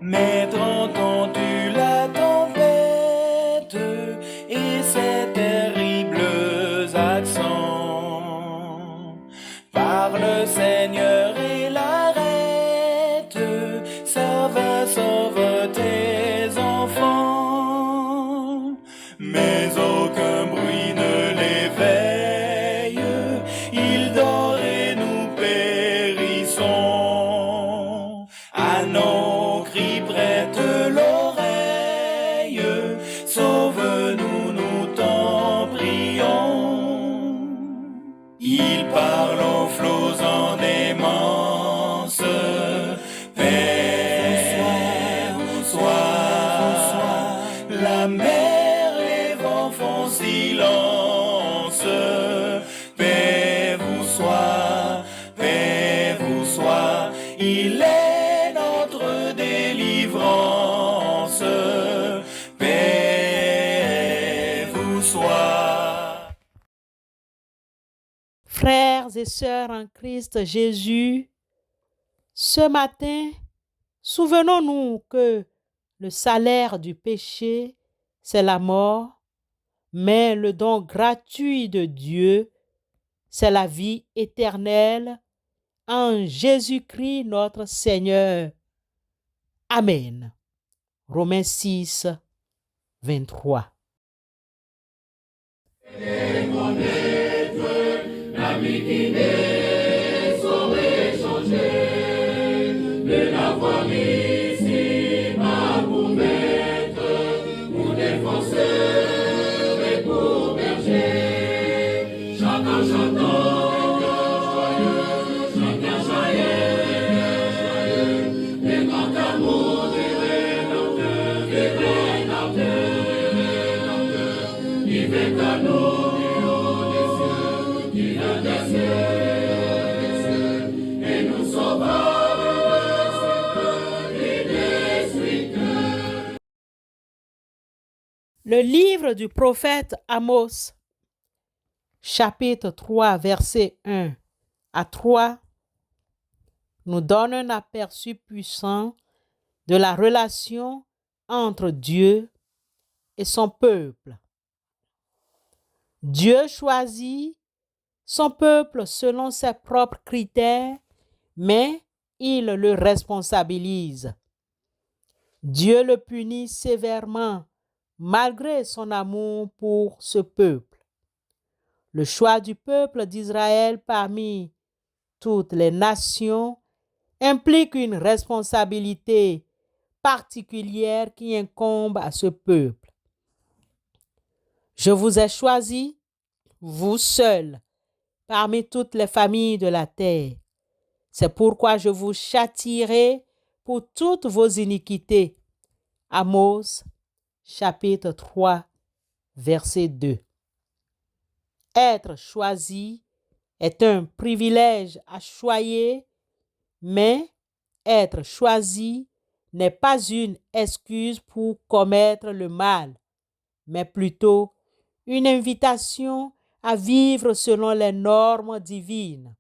Maître, entends-tu la tempête et ses terribles accents? Parle, Seigneur, et l'arrête. Sauve tes enfants. Mais aucun bruit ne l'éveille. Il dort et nous périssons. À nos cris prête l'oreille. Sauve-nous, nous t'en prions. Il parle aux flots en démence. Père, sois la mer, les vents font silence. Paix vous soit, il est notre délivrance. Paix vous soit. Frères et sœurs en Christ Jésus, ce matin, souvenons-nous que le salaire du péché, c'est la mort, mais le don gratuit de Dieu, c'est la vie éternelle en Jésus-Christ notre Seigneur. Amen. Romains 6, 23. L'ami qui ne saurait changer, de l'avoir ici bas pour maître, pour défenseur et pour berger. Chacun joyeux, les grands amours du Rédempteur, il fait à nous. Le livre du prophète Amos, chapitre 3, versets 1 à 3, nous donne un aperçu puissant de la relation entre Dieu et son peuple. Dieu choisit son peuple selon ses propres critères, mais il le responsabilise. Dieu le punit sévèrement malgré son amour pour ce peuple. Le choix du peuple d'Israël parmi toutes les nations implique une responsabilité particulière qui incombe à ce peuple. Je vous ai choisi, vous seuls, parmi toutes les familles de la terre. C'est pourquoi je vous châtierai pour toutes vos iniquités. Amos, chapitre 3, verset 2. Être choisi est un privilège à choyer, mais être choisi n'est pas une excuse pour commettre le mal, mais plutôt une invitation à vivre selon les normes divines.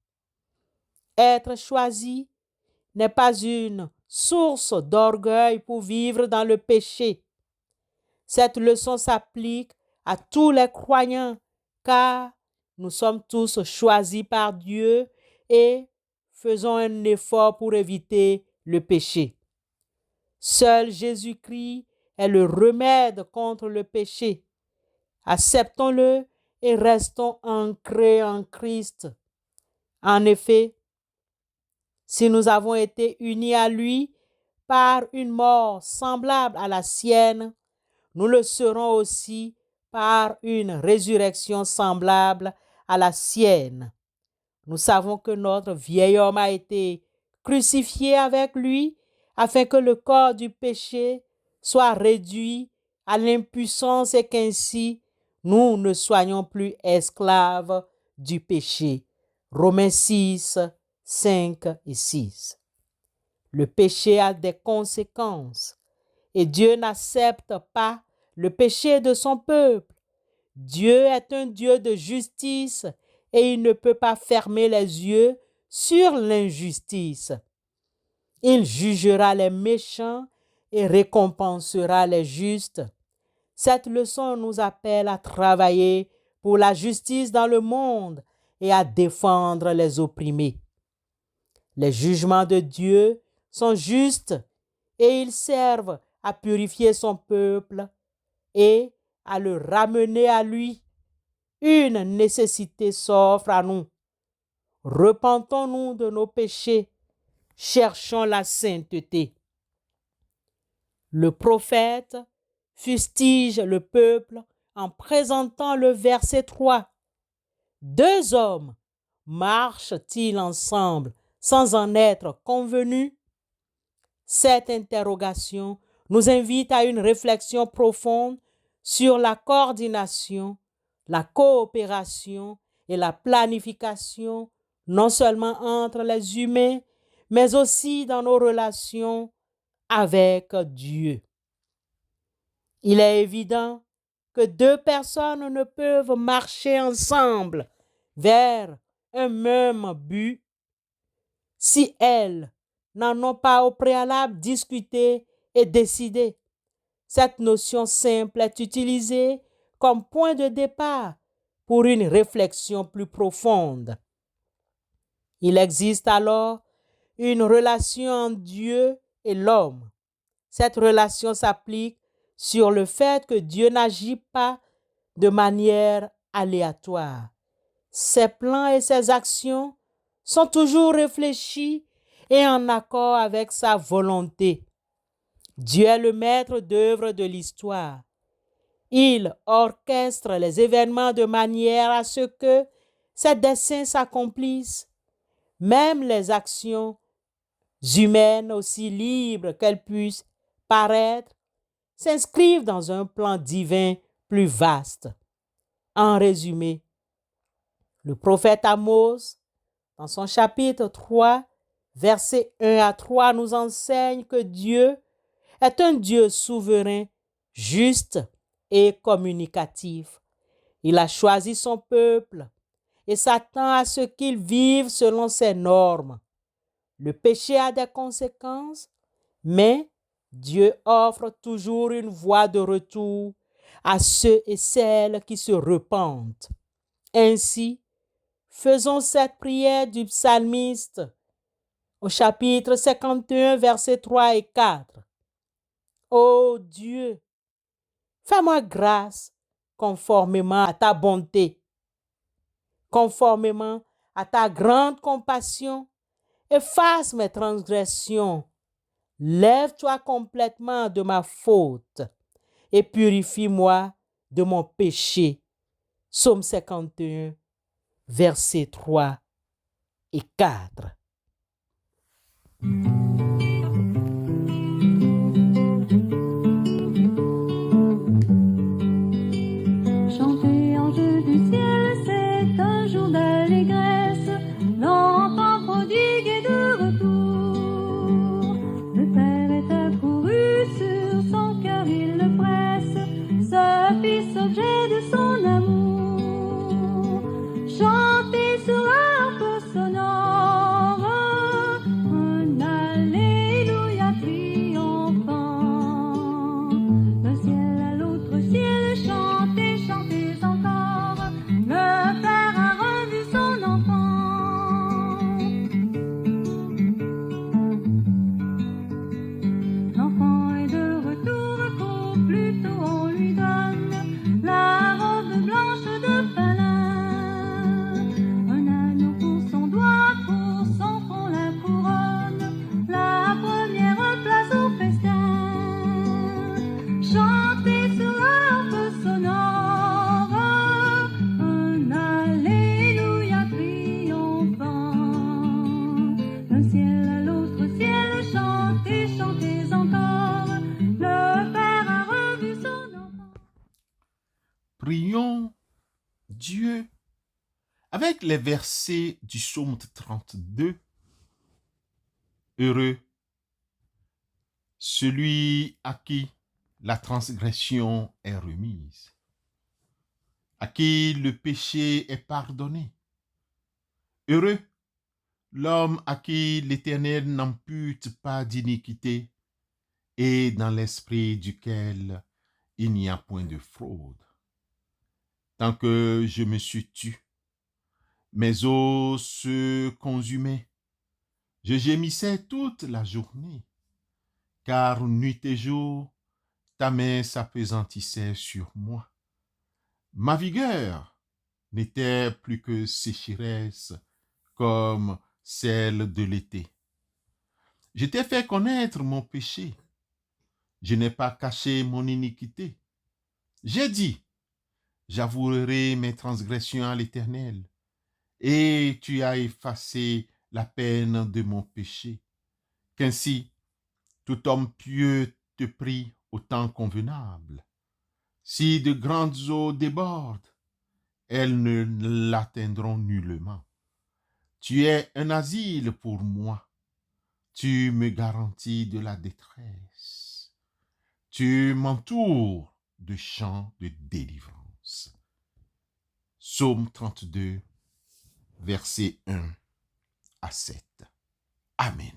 Être choisi n'est pas une source d'orgueil pour vivre dans le péché. Cette leçon s'applique à tous les croyants, car nous sommes tous choisis par Dieu et faisons un effort pour éviter le péché. Seul Jésus-Christ est le remède contre le péché. Acceptons-le et restons ancrés en Christ. En effet, si nous avons été unis à lui par une mort semblable à la sienne, nous le serons aussi par une résurrection semblable à la sienne. Nous savons que notre vieil homme a été crucifié avec lui afin que le corps du péché soit réduit à l'impuissance et qu'ainsi nous ne soyons plus esclaves du péché. Romains 6, 5 et 6. Le péché a des conséquences et Dieu n'accepte pas le péché de son peuple. Dieu est un Dieu de justice et il ne peut pas fermer les yeux sur l'injustice. Il jugera les méchants et récompensera les justes. Cette leçon nous appelle à travailler pour la justice dans le monde et à défendre les opprimés. Les jugements de Dieu sont justes et ils servent à purifier son peuple et à le ramener à lui. Une nécessité s'offre à nous. Repentons-nous de nos péchés, cherchons la sainteté. Le prophète fustige le peuple en présentant le verset 3. Deux hommes marchent-ils ensemble sans en être convenus? Cette interrogation nous invite à une réflexion profonde sur la coordination, la coopération et la planification, non seulement entre les humains, mais aussi dans nos relations avec Dieu. Il est évident que deux personnes ne peuvent marcher ensemble vers un même but si elles n'en ont pas au préalable discuté et décidé. Cette notion simple est utilisée comme point de départ pour une réflexion plus profonde. Il existe alors une relation entre Dieu et l'homme. Cette relation s'applique sur le fait que Dieu n'agit pas de manière aléatoire. Ses plans et ses actions sont toujours réfléchis et en accord avec sa volonté. Dieu est le maître d'œuvre de l'histoire. Il orchestre les événements de manière à ce que ses desseins s'accomplissent. Même les actions humaines, aussi libres qu'elles puissent paraître, s'inscrivent dans un plan divin plus vaste. En résumé, le prophète Amos, dans son chapitre 3, versets 1 à 3, nous enseigne que Dieu est un Dieu souverain, juste et communicatif. Il a choisi son peuple et s'attend à ce qu'il vive selon ses normes. Le péché a des conséquences, mais Dieu offre toujours une voie de retour à ceux et celles qui se repentent. Ainsi, faisons cette prière du psalmiste au chapitre 51, versets 3 et 4. Ô Dieu, fais-moi grâce conformément à ta bonté, conformément à ta grande compassion, efface mes transgressions. Lève-toi complètement de ma faute et purifie-moi de mon péché. Psaume 51, versets 3 et 4. Chanter ange du ciel, c'est un jour d'allégresse. L'enfant prodigue est de retour. Le Père est accouru, sur son cœur il le presse. Ce fils objet de son amour. Chantez sur l'harpe sonore un alléluia triomphant. D'un ciel à l'autre ciel, chantez, chantez encore. Le Père a revu son enfant. L'enfant est de retour, qu'au plus tôt on lui donne la robe blanche de fin lin. Un agneau pour son doigt, pour son front la couronne, la première place au festin. Chantez sur l'harpe sonore un alléluia triomphant. D'un ciel à l'autre ciel, chantez, chantez encore. Le Père a revu son enfant. Prions Dieu avec les versets du psaume 32. Heureux celui à qui la transgression est remise, à qui le péché est pardonné. Heureux l'homme à qui l'Éternel n'ampute pas d'iniquité et dans l'esprit duquel il n'y a point de fraude. Tant que je me suis tu, mes os se consumaient. Je gémissais toute la journée, car nuit et jour, ta main s'appesantissait sur moi. Ma vigueur n'était plus que sécheresse, comme celle de l'été. Je t'ai fait connaître mon péché. Je n'ai pas caché mon iniquité. J'ai dit, j'avouerai mes transgressions à l'Éternel, et tu as effacé la peine de mon péché. Qu'ainsi, tout homme pieux te prie au temps convenable. Si de grandes eaux débordent, elles ne l'atteindront nullement. Tu es un asile pour moi. Tu me garantis de la détresse. Tu m'entoures de chants de délivrance. Psaume 32, versets 1 à 7. Amen.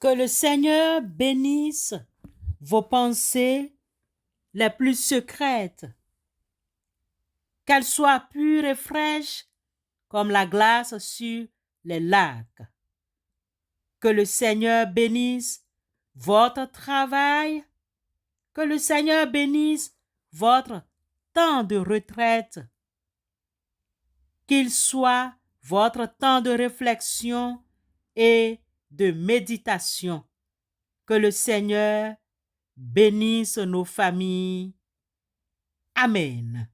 Que le Seigneur bénisse vos pensées les plus secrètes, qu'elles soient pures et fraîches comme la glace sur les lacs. Que le Seigneur bénisse votre travail, que le Seigneur bénisse votre temps de retraite, qu'il soit votre temps de réflexion et de méditation. Que le Seigneur bénisse nos familles. Amen.